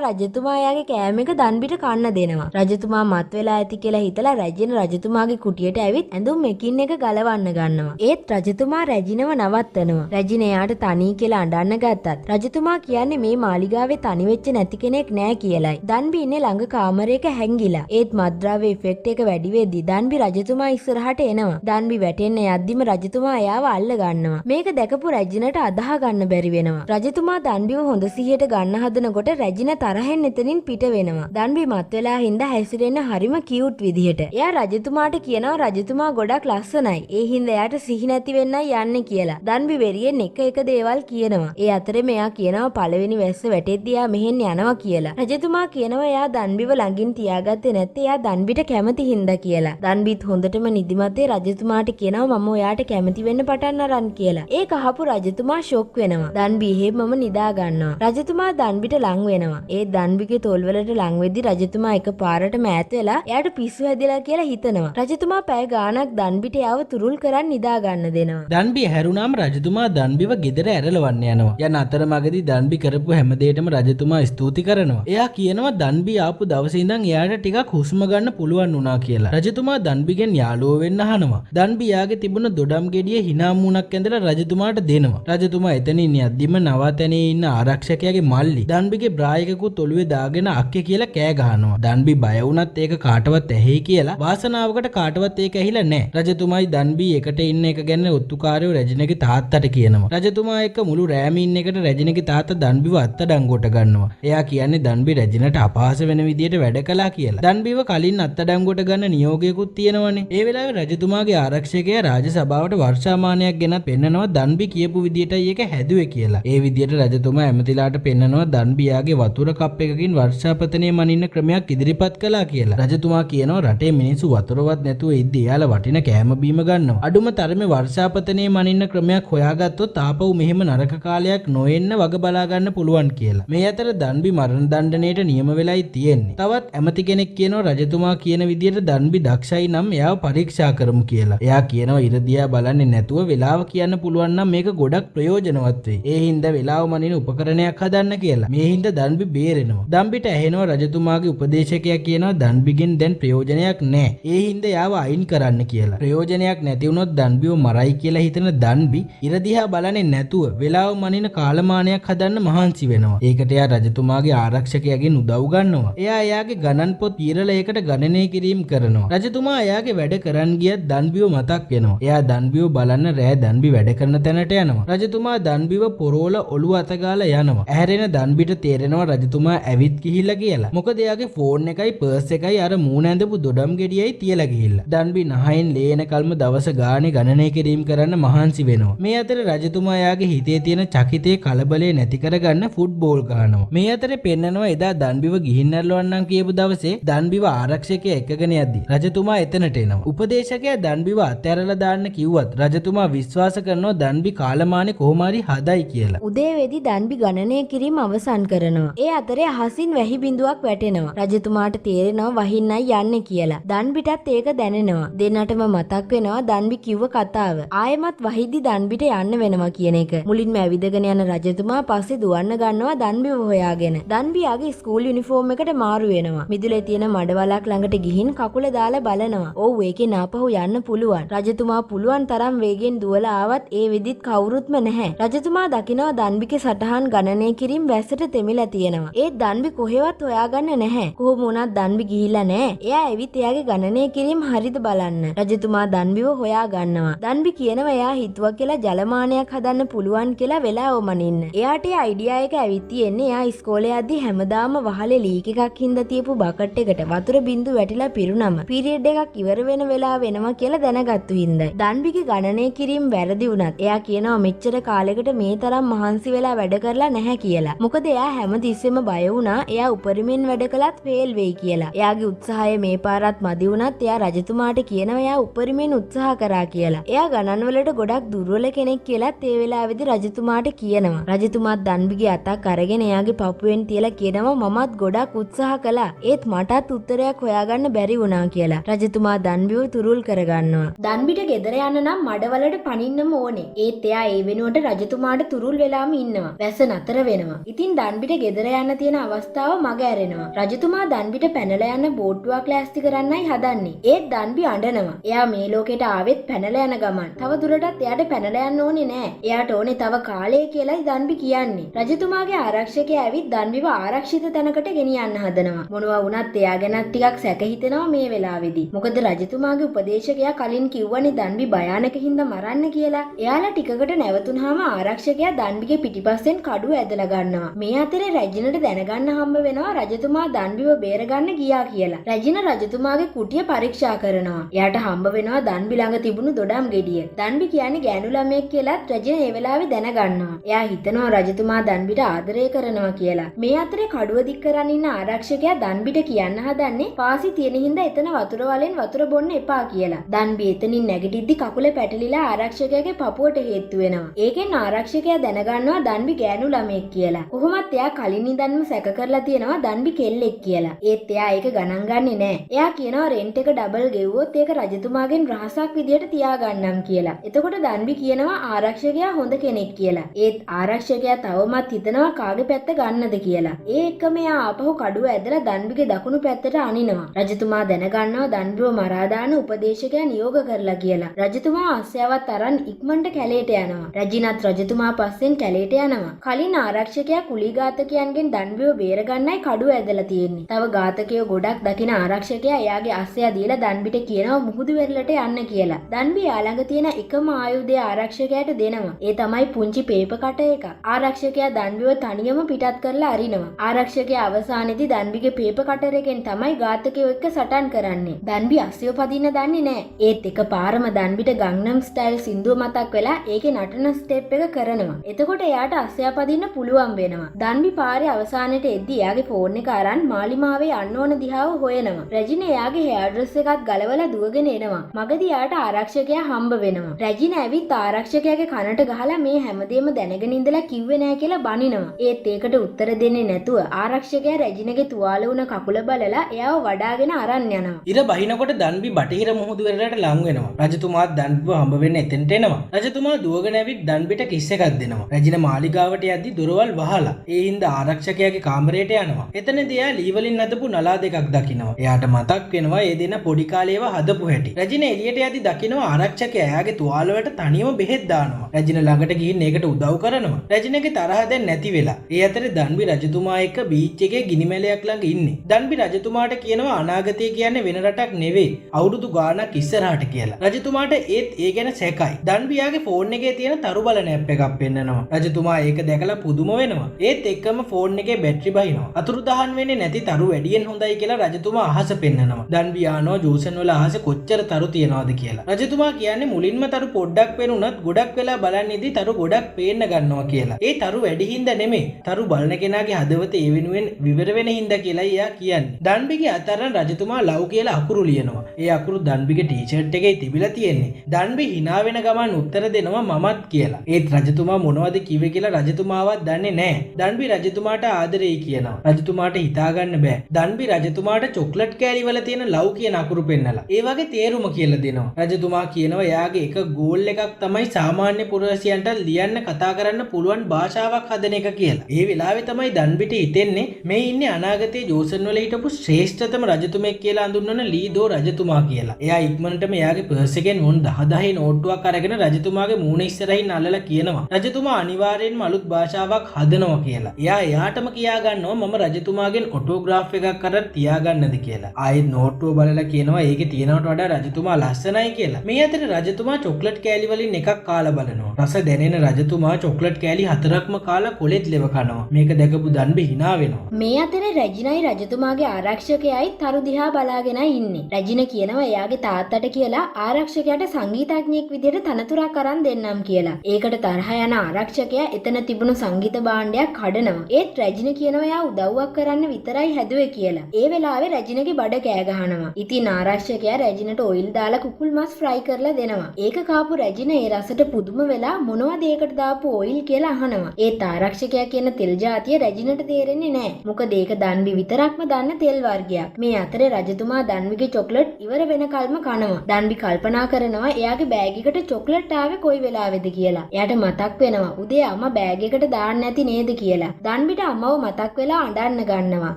රජතුමා එයාගේ කෑම එක දන්බිට කන්න දෙනවා. රජතුමා මත් වෙලා ඇති කියලා හිතලා රජින රජතුමාගේ කුටියට ඇවිත් ඇඳුම් එකින් එක ගලවන්න ගන්නවා. ඒත් රජතුමා රජිනව නවත්තනවා. රජින එයාට තනි කියලා අඬන්න ගත්තත් රජතුමා කියන්නේ මේ මාලිගාවේ තනි වෙච්ච නැති කෙනෙක් නෑ කියලයි. දන්බි ඉන්නේ ළඟ කාමරයක හැංගිලා. ඒත් මද්ද්‍රව්‍ය ඉෆෙක්ට් එක වැඩි වෙද්දි දන්බි රජතුමා ඉස්සරහට එනවා. දන්බි වැටෙන්න යද්දිම රජතුමා එයාව අල්ල ගන්නවා. මේක දැකපු රජිනට අදාහ ගන්න බැරි වෙනවා. රජතුමා දන්බිව හොඳ සිහියට ගන්න හදනකොට රජින තරහෙන් එතනින් පිට වෙනවා. දන්බි මත් වෙලා හින්දා හැසිරෙන්න හරිම කියුට් විදිහට. එයා රජතුමාට කියනවා රජතුමා ගොඩක් ලස්සනයි. ඒ හින්දා එයාට සිහි නැති වෙන්නයි යන්නේ කියලා. දන්බි වෙරියෙන් එක දේවල් කියනවා. ඒ අතරේ මෙයා කියනවා පළවෙනි වැස්ස වැටෙද්දී එයා මෙහෙන් යනවා කියලා. රජතුමා කියනවා එයා දන්බිව ළඟින් තියාගත්තේ නැත්තේ එයා දන්බිට කැමති හින්දා කියලා. දන්බිත් හොඳටම නිදිමතේ රජතුමාට කියනවා මම ඔයාට කැමති වෙන්න පටන් අරන් කියලා. ඒක අහපු රජතුමා ෂොක් වෙනවා. දන්බි එහෙමම නිදා ගන්නවා. රජතුමා දන්බිට ලං වෙනවා. ඒ දන්බිගේ තොල්වලට ලං වෙද්දි රජතුමා එකපාරටම ඈත් වෙලා එයාට පිස්සු හැදිලා කියලා හිතනවා. රජතුමා පැය ගාණක් දන්බිට යව තුරුල් කරන් නිදා ගන්න දෙනවා. දන්බි හැරුණාම රජතුමා දන්බිව ගෙදර ඇරලවන්න යනවා. යන අතරමඟදී දන්බි කරපු හැමදේටම රජතුමා ස්තුති කරනවා. එයා කියනවා දන්බි ආපු දවසේ ඉඳන් එයාට ටිකක් හුස්ම ගන්න පුළුවන් වුණා කියලා. රජතුමා දන්බිගෙන් යාළුවෝ වෙන්න අහනවා. දන්බි යාගේ තිබුණ දොඩම් ගෙඩියේ hina මූණක් ඇඳලා රජතුමාට දෙනවා. රජතුමා එතනින් යද්දිම නවතැනේ ඉන්න ආරක්ෂකයාගේ මල්ලි දන්බිගේ බ්‍රායකකුත් ඔළුවේ දාගෙන අක්කේ කියලා කෑ ගහනවා. දන්බි බය වුණත් ඒක කාටවත් ඇහෙයි කියලා වාසනාවකට කාටවත් ඒක ඇහිලා නැහැ. රජතුමායි දන්බි එකට ඉන්න එක ගැන ඔත්තුකාරයෝ රජිනගේ තාත්තට කියනවා. රජතුමා එක්ක මුළු රෑම ඉන්න එකට රජිනගේ තාත්තා දන්බිව අත්අඩංගුවට ගන්නවා. එයා කියන්නේ දන්බි රජිනට අපහාස වෙන විදියට වැඩ කළා කියලා. දන්බිව කලින් අත්අඩංගුවට ගන්න නියෝගයකුත් තියෙනවනේ. ඒ වෙලාවේ රජතුමාගේ ආරක්ෂකයා රාජසභාවට වර්ෂාමානයක් ගෙනත් පෙන්නනවා දන්බි කියපු විදියටයි ඒක හැදුවේ කියලා. ඒ විදියට රජතුමා ඇමතිලාට පෙන්නනවා දන්බියාගේ වතුර කප් එකකින් වර්ෂාපතනයේ මනින්න ක්‍රමයක් ඉදිරිපත් කළා කියලා. රජතුමා කියනවා රටේ මිනිස්සු වතුරවත් නැතුව ඉද්දි එයාලා වටින කෑම බීම ගන්නවා. අඩුම තරමේ වර්ෂාපතනයේ මනින්න ක්‍රමයක් හොයාගත්තොත් ආපහු මෙහෙම නරක කාලයක් නොඑන්න වග බලා ගන්න පුළුවන් කියලා. මේ අතර දන්බි මරණ දණ්ඩනයට නියම වෙලයි තියෙන්නේ. තවත් ඇමති කෙනෙක් කියනවා රජතුමා කියන විදියට දන්බි දක්ෂයි නම් එයාව පරීක්ෂා කරමු කියලා. එයා කියනවා ඉරදියා බලන්නේ නැතුව වෙලාව කියන්න පුළුවන් නම් මේක ගොඩක් ප්‍රයෝජනවත් වෙයි. ඒ හින්දා වෙලාව මනින උපකරණයක් හදන්න කියලා. මේ හින්දා දන්බි බේරෙනවා. දන්බිට ඇහෙනවා රජතුමාගේ උපදේශකයා කියනවා දන්බිගෙන් දැන් ප්‍රයෝජනයක් නැහැ. ඒ හින්දා යාව අයින් කරන්න කියලා. ප්‍රයෝජනයක් නැති වුණොත් දන්බිව මරයි කියලා හිතන දන්බි ඉරදියා බලන්නේ නැතුව වෙලාව මනින කාලමානයක් හදන්න මහන්සි වෙනවා. ඒකට එයා රජතුමාගේ ආරක්ෂකයාගෙන් උදව් ගන්නවා. එයා එයාගේ ගණන් පොත් ඊරලා ඒකට ගණනය කිරීම කරනවා. රජතුමා එයාගේ වැඩ කරන් ගියත් දන්බිව මතක් වෙනවා. එයා දන්බිව බලන්න රෑ දන්බි වැඩ කරන තැනට යනවා. රජතුමා දන්බිව පොරෝල ඔළුව අතගාලා යනවා. ඇහැරෙන දන්බිට තේරෙනවා රජතුමා ඇවිත් ගිහිල්ලා කියලා. මොකද එයාගේ ෆෝන් එකයි පර්ස් එකයි අර මූණ ඇඳපු දොඩම් ගෙඩියයි තියලා ගිහිල්ලා. දන්බි නහයෙන් ලේන කල්ම දවස ගානේ ගණනය කිරීම කරන්න මහන්සි වෙනවා. මේ අතර රජතුමා එයාගේ හිතේ තියෙන චකිතේ කලබලේ නැති කරගන්න ෆුට්බෝල් ගහනවා. මේ අතරේ පෙන්නනවා එදා දන්බිව ගිහින් ඇරලවන්නම් කියපු දවසේ දන්බිව ආරක්ෂකයා එක්කගෙන යද්දි රජතුමා එතනට එනවා. උපදේශකයා දන්බිව අත්හැරලා දාන්න කිව්වත් රජතුමා විශ්වාස කරනවා දන්බි කාලමානේ කොහොම හරි හදයි කියලා. උදේ වෙදි දන්බි ගණනය කිරීම අවසන් කරනවා. ඒ අතරේ අහසින් වැහි බිඳුවක් වැටෙනවා. රජතුමාට තේරෙනවා වහින්නයි යන්නේ කියලා. දන්බිටත් ඒක දැනෙනවා. දෙන්නටම මතක් වෙනවා දන්බි කිව්ව කතාව. ආයෙමත් වහිද්දි දන්බිට යන්න වෙනවා කියන එක. මුලින්ම ඇවිදගෙන යන රජතුමා පස්සේ දුවන්න ගන්නවා දන්බිව හොයාගෙන. දන්බියාගේ ස්කූල් යුනිෆෝම් එකට මාරු වෙනවා. මිදුලේ තියෙන මඩවලක් ළඟට ගිහින් කකුල දාලා බලනවා. ඔව් ඒකේ නාපහු යන්න පුළුවන්. රජතුමා පුළුවන් තරම් වේගෙන් දුවලා ආවත් ඒ වෙදිත් කවුරුත්ම නැහැ. රජතුමා දකිනවා දන්බිගේ සටහන් ගණනය කිරීම වැස්සට තෙමිලා තියෙනවා. ඒත් දන්බි කොහෙවත් හොයාගන්න නැහැ. කොහොම වුණත් දන්බි ගිහිල්ලා නැහැ. එයා ඇවිත් එයාගේ ගණනය කිරීම හරිද බලන්න. රජතුමා දන්බිව හොයා ගන්නවා. දන්බි කියනවා එයා හිතුවා කියලා ජලමානයක් හදන්න පුළුවන් කියලා වෙලාව මනින්න. එයාට ඒ අයිඩියා එක ඇවිත් තියෙන්නේ එයා ඉස්කෝලේ යද්දි හැමදාම වහලේ ලීක් එකක් හින්දා තියපු බකට් එකට වතුර බින්දු වැටිලා පිරුණම පීරියඩ් එකක් ඉවර වෙන වෙලාව වෙනවා කියලා දැනගත්තු හින්දායි. දන්බිගේ ගණනය කිරීම වැරදි වුණත් එයා කියනවා මෙච්චර කාලෙකට මේ තරම් මහන්සි වෙලා වැඩ කරලා නැහැ කියලා. මොකද එයා හැමතිස්සෙම බය වුණා එයා උපරිමෙන් වැඩ කළත් ෆේල් වෙයි කියලා. එයාගේ උත්සාහය මේ මේ පාරත් මදි වුණත් එයා රජතුමාට කියනවා එයා උපරිමයෙන් උත්සාහ කරා කියලා. එයා ගණන් වලට ගොඩක් දුර්වල කෙනෙක් කියලාත් ඒ වෙලාවේදී රජතුමාට කියනවා. රජතුමාත් දන්බිගේ අතක් අරගෙන එයාගේ පපුවෙන් තියලා කියනවා මමත් ගොඩක් උත්සාහ කළා. ඒත් මටත් උත්තරයක් හොයාගන්න බැරි වුණා කියලා. රජතුමා දන්බිව තුරුල් කරගන්නවා. දන්බිට ගෙදර යන්න නම් මඩවලට පනින්නම ඕනේ. ඒත් එයා ඒ වෙනුවට රජතුමාට තුරුල් වෙලාම ඉන්නවා. වැස්ස නතර වෙනවා. ඉතින් දන්බිට ගෙදර යන්න තියෙන අවස්ථාව මග ඇරෙනවා. රජතුමා දන්බිට පැනලා යන්න බෝට්ටුවක් ලෑස්ති කරන්නයි හදන්නේ. ඒත් දන්බි අඬනවා. එයා මේ ලෝකෙට ආවෙත් පැනලා යන ගමන්. තව දුරටත් එයාට පැනලා යන්න ඕනේ නෑ. එයාට ඕනේ තව කාලය කියලායි දන්බි කියන්නේ. රජතුමාගේ ආරක්ෂකයා ඇවිත් දන්බිව ආරක්ෂිත තැනකට ගෙනියන්න හදනවා. මොනවා වුණත් එයා ගැනත් ටිකක් සැක හිතෙනවා මේ වෙලාවේදී. මොකද රජතුමාගේ උපදේශකයා කලින් කිව්වනේ දන්බි භයානක හින්දා මරන්න කියලා. එයාලා ටිකකට නැවතුනහම ආරක්ෂකයා දන්බිගේ පිටිපස්සෙන් කඩුව ඇදලා ගන්නවා. මේ අතරේ රැජිනට දැනගන්න හම්බ වෙනවා රජතුමා දන්බිව බේරගන්න ගියා කියලා. රැජින රජතුමාගේ කුටිය පරීක්ෂා කරනවා. එයාට හම්බ වෙනවා දන්බි ළඟ තිබුණු දොඩම් ගෙඩිය. දන්බි කියන්නේ ගෑනු ළමයෙක් කියලාත් රැජින ඒ වෙලාවේ දැනගන්නවා. එයා හිතනවා රජතුමා දන්බිට ආදරය කරනවා කියලා. මේ අතරේ කඩුව දික් කරන් ඉන්න ආරක්ෂකයා දන්බිට කියන්න හදන්නේ පාසි තියෙන හින්දා එතන වතුර වලෙන් වතුර බොන්න එපා කියලා. දන්බි එතනින් නැගිටිද්දි කකුලේ පැටලිලා ආරක්ෂකයාගේ පපුවට හේතු වෙනවා. ඒකෙන් ආරක්ෂකයා දැනගන්නවා දන්බි ගෑනු ළමයෙක් කියලා. කොහොමත් එයා කලින් ඉඳන්ම සැක කරලා තියෙනවා දන්බි කෙල්ලෙක් කියලා. ඒත් එයා ඒක ගණන් ගන්නේ නැහැ. එයා කියනවා රෙන්ට් එක ඩබල් ගෙව්වොත් ඒක රජතුමාගෙන් රහසක් විදියට තියාගන්නම් කියලා. එතකොට දන්බි කියනවා ආරක්ෂකයා හොඳ කෙනෙක් කියලා. ඒත් ආරක්ෂකයා තවමත් හිතනවා කාගේ පැත්ත ගන්නද කියලා. ඒ එක්කම එයා ආපහු කඩුව ඇදලා දන්බිගේ දකුණු පැත්තට අනිනවා. රජතුමා දැනගන්නවා දන්බිව මරා දාන උපදේශකයා නියෝග කරලා කියලා. රජතුමා ආස්‍යාවත් අරන් ඉක්මනට කැලේට යනවා. රජිනත් රජතුමා පස්සෙන් කැලේට යනවා. කලින් ආරක්ෂකයා කුලී ඝාතකයන්ගෙන් දන්බිව බේරගන්නයි කඩුව ඇදලා තියෙන්නේ. තව ඝාතකයෝ ගොඩක් දකින ආරක්ෂකයා එයාගේ අස්සයා දීලා දන්බිට කියනවා මුහුදු වෙරළට යන්න කියලා. දන්බි එයා ළඟ තියෙන එකම ආයුධය ආරක්ෂකයාට දෙනවා. ඒ තමයි පුංචි පේපර් කට එක. ආරක්ෂකයා දන්බිව තනියම පිටත් කරලා අරිනවා. ආරක්ෂකයා අවසානයේදී දන්බිගේ පේපර් කටර් එකෙන් තමයි ඝාතකයෝ එක්ක සටන් කරන්නේ. දන්බි අස්සය පදින්න දන්නේ නැහැ. ඒත් එකපාරම දන්බිට ගංගනම් ස්ටයිල් සින්දුව මතක් වෙලා ඒකේ නටන ස්ටෙප් එක කරනවා. එතකොට එයාට අස්සය පදින්න පුළුවන් වෙනවා. දන්බි පාරේ අවසානයේට එද්දි එයාගේ ෆෝන් එක අරන් මාලිමාවේ යන්න ඕන දිහාව හොයනවා. රැජින එයාගේ හෙයාර් ඩ්‍රෙස් එකත් ගලවලා දුවගෙන එනවා. මගදී එයාට ආරක්ෂකයා හම්බ වෙනවා. රැජින ඇවිත් ආරක්ෂකයාගේ කනට ගහලා මේ හැමදේම දැනගෙන ඉඳලා කිව්වේ නැහැ කියලා බනිනවා. ඒත් ඒකට උත්තර දෙන්නේ නැතුව ආරක්ෂකයා රැජිනගේ තුවාල වුණ කකුල බලලා එයාව වඩාගෙන අරන් යනවා. ඉර බහිනකොට දන්බි බටහිර මුහුදු වෙරළට ලං වෙනවා. රජතුමාත් දන්බිව හම්බ වෙන්න එතෙන්ට එනවා. රජතුමා දුවගෙන ඇවිත් දන්බිට කිස් එකක් දෙනවා. රැජින මාලිගාවට යද්දි දොරවල් වහලා ඒ හින්දා ආරක්ෂකයාගේ කාමරයට යනවා. එතනදී එයා ලී වලින් හදපු නලා දෙකක් දකිනවා. එයාට මතක් වෙනවා ඒ දෙන පොඩි කාලේව හදපු හැටි. රැජින එළියට යද්දි දකිනවා ආරක්ෂකයා එයාගේ තුවාල වලට තනියම බෙහෙත් දානවා. රැජින ළඟට ගිහින් ඒකට උදව් කරනවා. රැජිනගේ තරහ දැන් නැති වෙලා. ඒ අතරේ දන්බි රජතුමා එක්ක බීච් එකේ ගිනිමැලයක් ළඟ ඉන්නේ. දන්බි රජතුමාට කියනවා අනාගතය කියන්නේ වෙන රටක් නෙවෙයි අවුරුදු ගාණක් ඉස්සරහට කියලා. රජතුමාට ඒත් ඒ ගැන සැකයි. දන්බියාගේ ෆෝන් එකේ තියෙන තරු බලන ඇප් එකක් පෙන්නනවා. රජතුමා ඒක දැකලා පුදුම වෙනවා. ඒත් එක්කම ෆෝන් එකේ බැටරි බහිනවා. අතුරුදහන් වෙන්නේ නැති තරු වැඩියෙන් හොඳයි කියලා රජතුමා අහස පෙන්නනවා. දන්බි ආනෝ ජෝසන් වල අහසේ කොච්චර තරු තියනවද කියලා. රජතුමා කියන්නේ මුලින්ම තරු පොඩ්ඩක් පේනුනත් ගොඩක් වෙලා බලන්නේදී තරු ගොඩක් පේන්න ගන්නවා කියලා. ඒ තරු වැඩි හින්දා නෙමෙයි. තරු බලන කෙනාගේ හදවත ඒ වෙනුවෙන් විවර වෙන හින්දා කියලා එයා කියන්නේ. දන්බිගේ අතරන් රජතුමා ලව් කියලා අකුරු ලියනවා. ඒ අකුරු දන්බිගේ ටී-ෂර්ට් එකේ තිබිලා තියෙන්නේ. දන්බි hina වෙන ගමන් උත්තර දෙනවා මමත් කියලා. ඒත් රජතුමා මොනවද කිව්වේ කියලා රජතුමාවත් දන්නේ නැහැ. දන්බි රජතුමාට ආදරෙයි කියනවා. රජතුමාට හිතා ගන්න බෑ. දන්බි රජතුමාට චොක්ලට් කෑලි වල තියෙන ලව් කියන අකුරු පෙන්නලා ඒ වගේ තේරුම කියලා දෙනවා. රජතුමා කියනවා එයාගේ එක ගෝල් එකක් තමයි සාමාන්‍ය පුරවැසියන්ට ලියන්න කතා කරන්න පුළුවන් භාෂාවක් හදන එක කියලා. ඒ වෙලාවේ තමයි දන්බිට හිතෙන්නේ මේ ඉන්නේ අනාගතයේ ජෝසන් වල හිටපු ශ්‍රේෂ්ඨතම රජතුමෙක් කියලා හඳුන්වන ලීදෝ රජතුමා කියලා. එයා ඉක්මනටම එයාගේ පර්ස් එකෙන් මොන් 10,000 නෝට්ටුවක් අරගෙන රජතුමාගේ මූණ ඉස්සරහින් අල්ලලා කියනවා රජතුමා අනිවාර්යෙන්ම අලුත් භාෂාවක් හදනවා කියලා. එයා එයාටම කියා ගන්නවා මම රජතුමාගෙන් ඔටෝග්‍රාෆ් එකක් අරන් තියාගන්නද කියලා. ආයෙත් නෝට්ටුව බලලා කියනවා ඒකේ තියෙනවට වඩා රජතුමා ලස්සනයි කියලා. මේ අතරේ රජතුමා චොක්ලට් කෑලි වලින් එකක් කාලා බලනවා. රස දැනෙන රජතුමා චොක්ලට් කෑලි 4ක්ම කාලා කොලෙත් ලෙව කනවා. මේක දැකපු දන්බි hina වෙනවා. මේ අතරේ රැජිනයි රජතුමාගේ ආරක්ෂකයයි තරු දිහා බලාගෙනයි ඉන්නේ. රැජින කියනවා එයාගේ තාත්තට කියලා ආරක්ෂකයාට සංගීතඥයෙක් විදිහට තනතුරක් අරන් දෙන්නම් කියලා. ඒකට තරහ යන ආරක්ෂකයා එතන තිබුණු සංගීත භාණ්ඩයක් කඩනවා. ඒත් රැජින කියනවා එයා උදව්වක් කරන්න විතරයි හැදුවේ කියලා. ඒ වෙලාවේ රැජිනගේ වඩ කෑ ගහනවා. ඉතින් ආරක්ෂකයා රැජිනට ඔයිල් දාලා කුකුල් මස් ෆ්‍රයි කරලා දෙනවා. ඒක කාපු රැජින ඒ රසට පුදුම වෙලා මොනවද ඒකට දාපු ඔයිල් කියලා අහනවා. ඒත් ආරක්ෂකයා කියන තෙල් ජාතිය රැජිනට තේරෙන්නේ නැහැ. මොකද ඒක දන්වි විතරක්ම දන්න තෙල් වර්ගයක්. මේ අතරේ රජතුමා දන්විගේ චොක්ලට් ඉවර වෙනකල්ම කනවා. දන්වි කල්පනා කරනවා එයාගේ බෑග් එකට චොක්ලට් ආවේ කොයි වෙලාවෙද කියලා. එයාට මතක් වෙනවා උදේ අම්මා බෑග් එකට දාන්න නැති නේද කියලා. දන්විට අම්මව මතක් වෙලා අඬන්න ගන්නවා.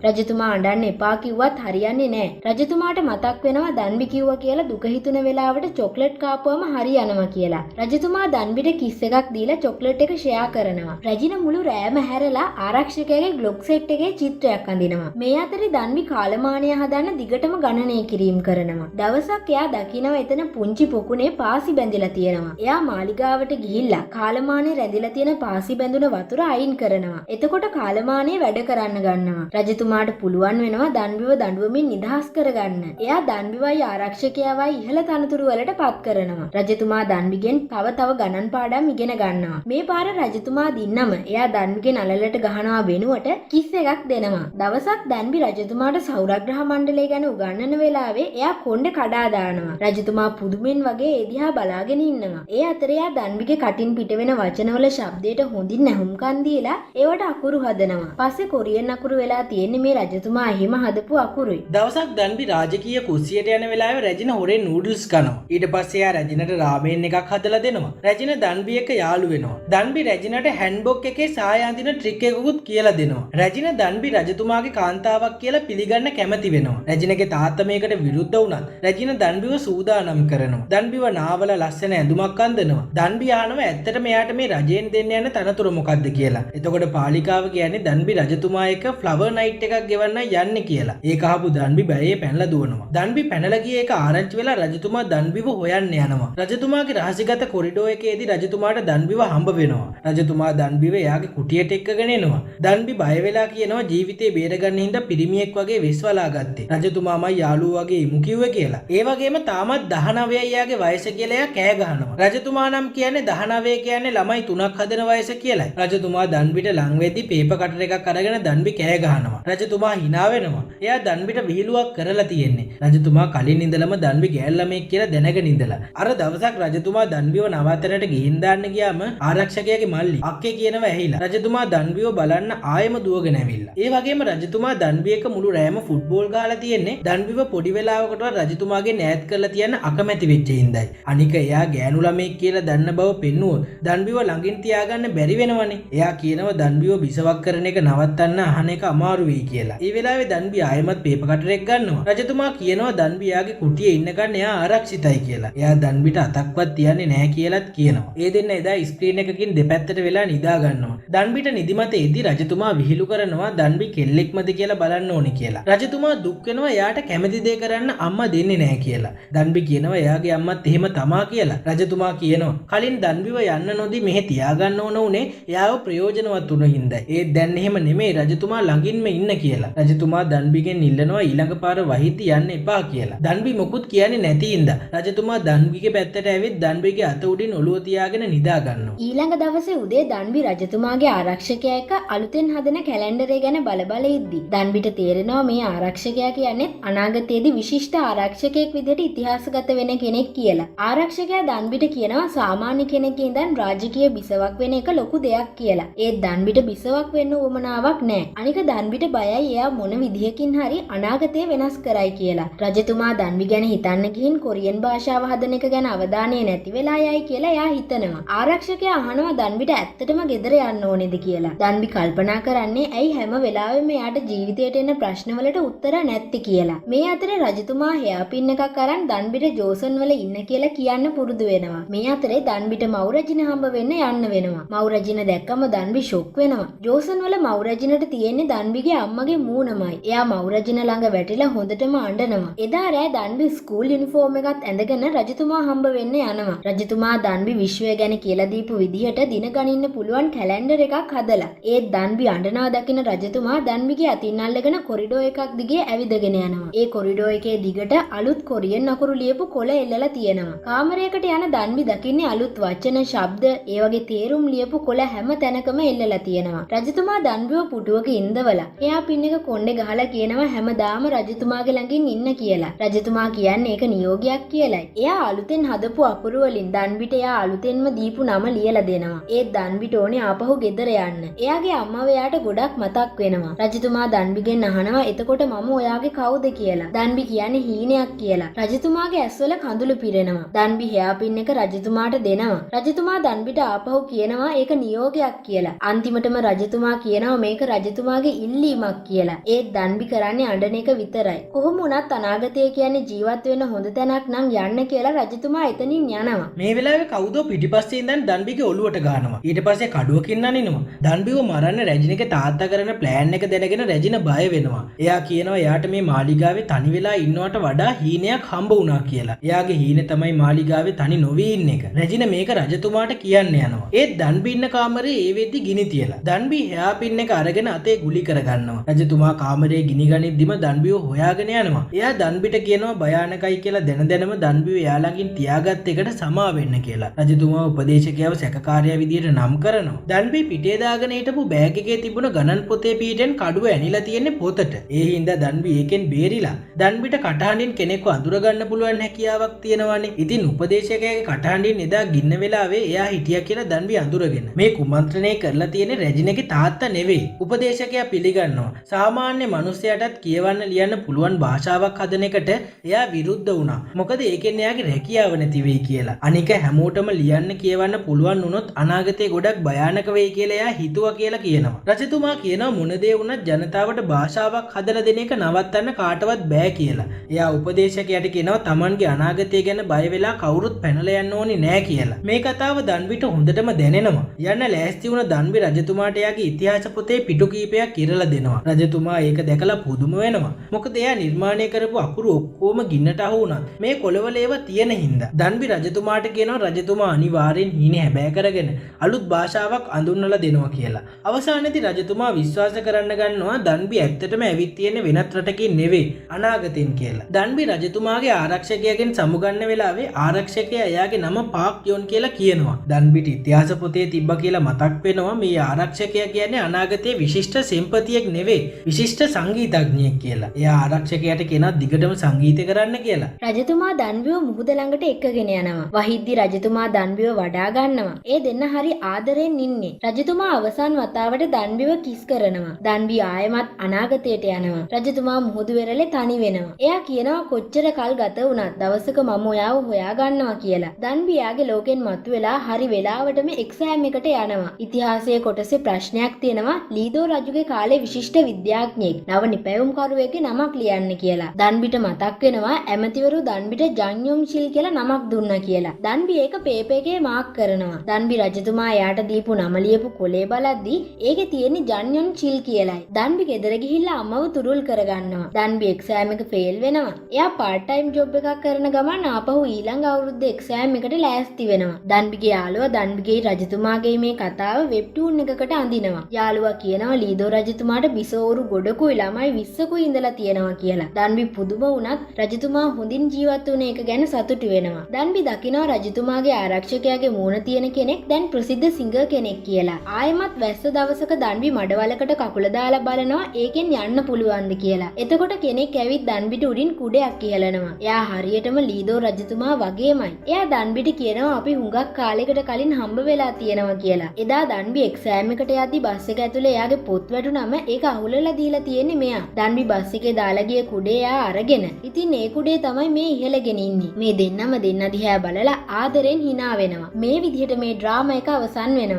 රජතුමා අඬන්න එපා කිව්වත් හරියන්නේ නැහැ. රජතුමාට මතක් වෙනවා දන්වි කිව්වා කියලා දුක හිතුන වෙලාවට චොක්ලට් කාපුවම හරියනවා කියලා. රජතුමා දන්විට කිස් එකක් දීලා චොක්ලට් එක ෂෙයා කරනවා. රැජින මුළු රෑම හැරලා ආරක්ෂකයාගේ ග්ලොක් සෙට් එකේ චිත්‍රයක් අඳිනවා. මේ අතරේ දන්වි කාලමානය හදන්න දිගටම ගණනය කිරීම කරනවා. දවසක් එයා දකිනවා එතන පුංචි පොකුණේ පාසි බැඳිලා තියෙනවා. එයා මාලිගාවට ගිහිල්ලා කාලමානයේ රැඳිලා තියෙන පාසි බැඳුන වතුර අයින් කරනවා. එතකොට කාලමානයේ වැඩ කරන්න ගන්නවා. රජතුමාට පුළුවන් වෙනවා දන්විව දඬුවමින් නිදහස් කරගන්න. එයා දන්විවයි ආරක්ෂකයාවයි ඉහළ තනතුරු වලට පත් කරනවා. රජතුමා දන්විගෙන් තව ගණන් පාඩම් ඉගෙන ගන්නවා. මේ පාර රජතුමා දින්නම එයා දන්විගේ නළලට ගහනවා වෙනුවට කිස් එකක් දෙනවා. දවසක් දන්වි රජතුමාට සෞරග්‍රහ මණ්ඩලය ගැන උගන්වන වෙලාවේ එයා කොණ්ඩේ කඩා දානවා. රජතුමා පුදුමෙන් වගේ ඒ දිහා බලාගෙන ඉන්නවා. ඒ අතරේ එයා දන්විගේ කටින් පිට වෙන වචනවල ශබ්දයට හොඳින් නැහුම්කන් දීලා ඒවට අකුරු හදනවා. පස්සේ කොරියන් අකුරු වෙලා තියෙන්නේ මේ රජතුමා එහෙම හදපු අකුරුයි. දවසක් දන්වි රාජකීය කුස්සියට යන වෙලාවේ රැජින හොරෙන් නූඩල්ස් කනවා. ඊට පස්සේ එයා රැජිනට රාමෙන් එකක් හදලා දෙනවා. රැජින දන්වි එක්ක යාළු වෙනවා. දන්වි රැජිනට හැන්ඩ්බොක් එකේ සාය අඳින ට්‍රික් එකකුත් කියලා දෙනවා. රැජින දන්වි රජතුමාගේ කාන්තාවක් කියලා පිළිගන්න කැමති වෙනවා. රැජිනගේ තාත්තා මේකට විරුද්ධ වුණත් රැජින දන්විව සූදානම් කරනවා. දන්විව නාවල ලස්සන ඇඳුමක් අඳිනවා. දන්වි අහනවා ඇත්තටම එයාට මේ රජයෙන් දෙන්න යන තනතුර මොකක්ද කියලා. එතකොට පාලිකාව කියන්නේ දන්වි රජතුමා එක්ක ෆ්ලවර් නයිට් එකක් ගෙවන්න යන්නේ කියලා. ඒක අහපු දන්වි බැයේ පැනලා දුවනවා. දන්වි පැනලා ගියේ ඒක ආරංචි වෙලා රජතුමා දන්විව හොයන්න යනවා. රජතුමාගේ රහසිගත කොරිඩෝ එකේදී රජතුමාට දන්විව හම්බ වෙනවා. රජතුමා දන්විව එයාගේ කුටියට එක්කගෙන එනවා. දන්වි බය වෙලා කියනවා ජීවිතේ බේරගන්න හින්දා පිරිමියෙක් වගේ වෙස්වලා ගත්තේ. රජතුමාමයි යාළුවෝ වගේ ඉමු කිව්වේ කියලා. ඒ වගේම තාමත් 19යි එයාගේ වයස කියලා එයා කෑ ගහනවා. රජතුමා නම් කියන්නේ 19 කියන්නේ ළමයි 3ක් හදන වයස කියලායි. රජතුමා දන්විට ලං වෙද්දි පේපර් කටර් එකක් අරගෙන දන්වි කෑ ගහනවා. රජතුමා hina වෙනවා. එයා දන්විට විහිළුවක් කරලා තියෙන්නේ. රජතුමා කලින් ඉඳලම දන්වි ගෑල් ළමෙක් කියලා දැනගෙන ඉඳලා. අර දවසක් රජතුමා දන්විව නවතරට ගිහින් දාන්න ගියාම ආරක්ෂකයාගේ මල්ලි අක්කේ කියනවා ඇහිලා. රජතුමා දන්විව බලන්න ආයෙම දුවගෙන ඇවිල්ලා. ඒ වගේම රජතුමා දන්වි එක මුළු රෑම ෆුට්බෝල් ගහලා තියෙන්නේ දන්විව පොඩි වෙලාවකටවත් රජතුමාගේ නෑත් කරලා තියන්න අකමැති වෙච්ච හින්දායි. අනික එයා ගෑනු ළමෙක් කියලා දන්න බව පෙන්නුවොත් දන්විව ළඟින් තියාගන්න බැරි වෙනවනේ. එයා කියනවා දන්විව බිසවක් කරන එක නවත්තන්න අහන එක අමාරු වෙයි කියලා. ඒ වෙලාවේ දන්වි ආයෙමත් පේපර් කටර් එක ගන්නවා. රජතුමා කියනවා දන්වි යාගේ කුටියේ ඉන්නකන් එයා ආරක්ෂිතයි කියලා. එයා දන්විට අතක්වත් තියන්නේ නැහැ කියලාත් කියනවා. ඒ දෙන්න එදා ස්ක්‍රීන් එකකින් දෙපැත්තට වෙලා නිදා ගන්නවා. දන්විට නිදිමත එද්දි රජතුමා විහිළු කරනවා දන්වි කෙල්ලෙක්මද කියලා බලන්න ඕනේ කියලා. රජතුමා දුක් වෙනවා එයාට කැමති දේ කරන්න අම්මා දෙන්නේ නැහැ කියලා. දන්වි කියනවා එයාගේ අම්මත් එහෙම තමා කියලා. රජතුමා කියනවා කලින් දන්විව යන්න නොදී මෙහෙ තියාගන්න ඕන උනේ එයාව ප්‍රයෝජනවත් වුණ හින්දායි. ඒත් දැන් එහෙම නෙමෙයි රජතුමා ළඟින්ම ඉන්න කියලා. රජතුමා දන්විගෙන් ඉල්ලනවා ඊළඟ පාර වහිති යන්න එපා කියලා. දන්වි මොකුත් කියන්නේ නැති හින්දා රජතුමා දන්විගේ පැත්තට ඇවිත් දන්විගේ අත උඩින් ඔළුව තියාගෙන නිදා ගන්නවා. ඊළඟ දවසේ උදේ දන්වි රජතුමාගේ ආරක්ෂකයා එක්ක අලුතෙන් හදන කැලෙන්ඩරය ගැන බල ඉද්දි දන්විට තේරෙනවා මේ ආරක්ෂකයා කියන්නේ අනාගතයේදී විශිෂ්ට ආරක්ෂකයෙක් විදිහට ඉතිහාසගත වෙන කෙනෙක් කියලා. ආරක්ෂකයා දන්විට කියනවා සාමාන්‍ය කෙනෙක් ඉඳන් රාජකීය බිසවක් වෙන එක ලොකු දෙයක් කියලා. ඒත් දන්විට බිසවක් වෙන්න උවමනාවක් නැහැ. අනික දන්විට බයයි එයා මොන විදිහකින් හරි අනාගතය වෙනස් කරයි කියලා. රජතුමා දන්වි ගැන හිතන්න ගිහින් කොරියන් භාෂාව හදන එක ගැන අවධානය නැති වෙලා යයි කියලා එයා හිතනවා. ආරක්ෂකයා අහනවා දන්විට ඇත්තටම ගෙදර යන්න ඕනේද කියලා. දන්වි කල්පනා කරන්නේ ඇයි හැම වෙලාවෙම එයාට ජීවිතයට එන ප්‍රශ්නවලට උත්තර නැත්තේ කියලා. මේ අතරේ රජතුමා හෙයාපින් එකක් අරන් දන්විට ජෝසන් වල ඉන්න කියලා කියන්න පුරුදු වෙනවා. මේ අතරේ දන්විට මව්රජින හම්බ වෙන්න යන්න වෙනවා. මව්රජින දැක්කම දන්වි ෂොක් වෙනවා. ජෝසන් වල මව්රජිනට තියෙන්නේ දන්විගේ අම්මගේ මූණමයි. එයා මව්රජින ළඟ වැටිලා හොඳටම අඬනවා. එදා රෑ දන්වි ස්කූල් යුනිෆෝම් එකත් ඇඳගෙන රජතුමා හම්බ වෙන්න යනවා. රජතුමා දන්වි විශ්වය ගැන කියලා දීපු විදිහට දින ගණින්න පුළුවන් කැලෙන්ඩර් එකක් හදලා. ඒත් දන්වි අඬනවා දකින රජතුමා දන්විගේ අතින් අල්ලගෙන කොරිඩෝ එකක් දිගේ ඇවිදගෙන යනවා. ඒ කොරිඩෝ එකේ දිගට අලුත් කොරියන් අකුරු ලියපු කොළ එල්ලලා තියෙනවා. කාමරයකට යන දන්වි දකින්නේ අලුත් වචන, ශබ්ද, ඒ වගේ තේරුම් ලියපු කොළ හැම තැනකම එල්ලලා තියෙනවා. රජතුමා දන්විව පුටුවක ඉඳවලා එයා පින් එක කොණ්ඩේ ගහලා කියනවා හැමදාම රජතුමාගේ ළඟින් ඉන්න කියලා. රජතුමා කියන්නේ ඒක නියෝගයක් කියලයි. එයා අලුතෙන් හදපු අපුරු වලින් දන්බිට එයා අලුතෙන්ම දීපු නම ලියලා දෙනවා. ඒත් දන්බිට ඕනේ ආපහු ගෙදර යන්න. එයාගේ අම්මව එයාට ගොඩක් මතක් වෙනවා. රජතුමා දන්බිගෙන් අහනවා එතකොට මම ඔයාගේ කවුද කියලා. දන්බි කියන්නේ හීනයක් කියලා. රජතුමාගේ ඇස්වල කඳුළු පිරෙනවා. දන්බි හේයාපින් එක රජතුමාට දෙනවා. රජතුමා දන්බිට ආපහු කියනවා ඒක නියෝගයක් කියලා. අන්තිමටම රජතුමා කියනවා මේක රජතුමාගේ ඉල්ලීමක් කියලා. ඒත් දන්බි කරන්නේ අඬන එක විතරයි. කොහොම වුණත් අනාගතය කියන්නේ ජීවත් වෙන්න හොඳ තැනක් නම් යන්න කියලා රජතුමා එතනින් යනවා. මේ වෙලාවේ කවුදෝ පිටිපස්සේ ඉඳන් දන්බිගේ ඔළුවට ගහනවා. ඊට පස්සේ කඩුවකින් අනිනවා. දන්බිව මරන්න රැජිනගේ තාත්තා කරන ප්ලෑන් එක දැනගෙන රැජින බය වෙනවා. එයා කියනවා එයාට මේ මාලිගාවේ තනි වෙලා ඉන්නවට වඩා හීනයක් හම්බ වුණා කියලා. එයාගේ හීනේ තමයි මාලිගාවේ තනි නොවී ඉන්න එක. රැජින මේක රජතුමාට කියන්න යනවා. ඒත් දන්බි ඉන්න කාමරේ ඒ වෙද්දි ගිනි තියලා. දන්බි හේයාපින් එක අරගෙන අතේ ගුලි කරගන්නවා. රජතුමා කාමරේ ගිනි ගනිද්දිම දන්බිව හොයාගෙන යනවා. එයා දන්බිට කියනවා භයානකයි කියලා දැනම දන්බිව එයා ළඟින් තියාගත් එකට සමා වෙන්න කියලා. රජතුමා උපදේශකයව සැකකාරයා විදියට නම් කරනවා. දන්බි පිටේ දාගෙන හිටපු බෑග් එකේ තිබුණ ගණන් පොතේ පීටෙන් කඩුව ඇනිලා තියෙන්නේ පොතට. ඒ හින්දා දන්බි ඒකෙන් බේරිලා. දන්බිට කටහඬින් කෙනෙක්ව අඳුරගන්න පුළුවන් හැකියාවක් තියෙනවානේ. ඉතින් උපදේශකයාගේ කටහඬින් එදා ගින්න වෙලාවේ එයා හිටියා කියලා දන්බි අඳුරගෙන මේ කුමන්ත්‍රණය කරලා තියෙන්නේ රැජිනගේ තාත්තා නෙවෙයි. උපදේශකයා පිළිගන්නවා. සාමාන්‍ය මිනිස්සයාටත් කියවන්න ලියන්න පුළුවන් භාෂාවක් හදන එකට එයා විරුද්ධ වුණා. මොකද ඒකෙන් එයාගේ රැකියාව නැති වෙයි කියලා. අනික හැමෝටම ලියන්න කියවන්න පුළුවන් වුණොත් අනාගතේ ගොඩක් භයානක වෙයි කියලා එයා හිතුවා කියලා කියනවා. රජතුමා කියනවා මොන දේ වුණත් ජනතාවට භාෂාවක් හදලා දෙන එක නවත්තන්න කාටවත් බෑ කියලා. එයා උපදේශකයාට කියනවා Tamanගේ අනාගතය ගැන බය වෙලා කවුරුත් පැනලා යන්න ඕනේ නෑ කියලා. මේ කතාව දන්බිට හොඳටම දැනෙනවා. යන්න ලෑස්ති වුණ දන්බි රජතුමාට එයාගේ ඉතිහාස පොතේ පිටු කීපයක් කිරලා දෙනවා. රජතුමා ඒක දැකලා පුදුම වෙනවා. මොකද එයා නිර්මාණය කරපු අකුරු ඔක්කොම ගින්නට අහු වුණා. මේ කොළවල ඒවා තියෙන හින්දා. දන්බි රජතුමාට කියනවා රජතුමා අනිවාර්යෙන් හීනේ හැබෑ කරගෙන අලුත් භාෂාවක් අඳුන්වලා දෙනවා කියලා. අවසානයේදී රජතුමා විශ්වාස කරන්න ගන්නවා දන්බි ඇත්තටම ඇවිත් තියෙන්නේ වෙනත් රටකින් නෙවෙයි අනාගතෙන් කියලා. දන්බි රජතුමාගේ ආරක්ෂකයාගෙන් සමුගන්න වෙලාවේ ආරක්ෂකයා එයාගේ නම පාක් යොන් කියලා කියනවා. දන්බිට ඉතිහාස පොතේ තිබ්බ කියලා මතක් වෙනවා මේ ආරක්ෂකයා කියන්නේ අනාගතයේ විශිෂ්ට සෙම්පතියෙක් නෙවෙයි විශිෂ්ට සංගීතඥයෙක් කියලා. එයා ආරක්ෂකයාට කියනවා දිගටම සංගීතය කරන්න කියලා. රජතුමා දන්බිව මුහුද ළඟට එක්කගෙන යනවා. වහිද්දි රජතුමා දන්බිව වඩා ගන්නවා. ඒ දෙන්න හරි ආදරෙන් ඉන්නේ. රජතුමා අවසන් වතාවට දන්බිව කිස් කරනවා. දන්බි ආයෙමත් අනාගතයට යනවා. රජතුමා මුහුදු වෙරළේ තනි වෙනවා. එයා කියනවා කොච්චර කල් ගත වුණත් දවසක මම ඔයාව හොයා ගන්නවා කියලා. දන්බි යාගේ ලෝකෙන් මතුවෙලා හරි වෙලාවටම එක්සෑම් එකට යනවා. ඉතිහාසයේ කොටසේ ප්‍රශ්නයක් තියෙනවා ලීදෝ රජුගේ කාලේ විශිෂ්ට විද්‍යාඥයෙක් නව නිපැයුම්කරුවෙක්ගේ නමක් ලියන්න කියලා. දන්බිට මතක් වෙනවා ඇමතිවරු දන්බිට ජන්යොම් චිල් කියලා නමක් දුන්නා කියලා. දන්බි ඒක පේපර් එකේ මාක් කරනවා. දන්බි රජතුමා එයාට දීපු නම ලියපු කොලේ බලද්දි ඒකේ තියෙන්නේ ජන්යොම් චිල් කියලායි. දන්බි ගෙදර ගිහිල්ලා අම්මව තුරුල් කරගන්නවා. දන්බි එක්සෑම් එක ෆේල් වෙනවා. එයා part time job එකක් කරන ගමන් ආපහු ඊළඟ අවුරුද්දේ එක්සෑම් එකට ලෑස්ති වෙනවා. දන්බිගේ යාළුවා දන්බිගේ රජතුමාගේ මේ කතාව වෙබ්ටූන් එකකට අඳිනවා. යාළුවා කියනවා ලීදෝ රජතුමාට බිසෝරු ගොඩකුයි ළමයි 20කුයි ඉඳලා තියෙනවා කියලා. දන්බි පුදුම වුණත් රජතුමා හොඳින් ජීවත් වුණ එක ගැන සතුටු වෙනවා. දන්බි දකිනවා රජතුමාගේ ආරක්ෂකයාගේ මූණ තියෙන කෙනෙක් දැන් ප්‍රසිද්ධ සිංගර් කෙනෙක් කියලා. ආයෙමත් වැස්ස දවසක දන්බි මඩවලකට කකුල දාලා බලනවා ඒකෙන් යන්න පුළුවන්ද කියලා. එතකොට කෙනෙක් ඇවිත් දන්බිට උඩින් කුඩයක් ඉහලනවා. එයා හරියටම ලීදෝ රජතුමා වගේමයි. එයා දන්බිට කියනවා අපි හුඟක් කාලයකට කලින් හම්බ වෙලා තියෙනවා කියලා. එදා දන්බි එක්සෑම් එකට යද්දි බස් එක ඇතුලේ එයාගේ පොත් වැටුනම ඒක අහුලලා දීලා තියෙන්නේ මෙයා. දන්බි බස් එකේ දාලා ගිය කුඩේ එයා අරගෙන. ඉතින් ඒ කුඩේ තමයි මේ ඉහළගෙන ඉන්නේ. මේ දෙන්නම දෙන්න දිහා බලලා ආදරෙන් hina වෙනවා. මේ විදිහට මේ ඩ්‍රාමා එක අවසන් වෙනවා.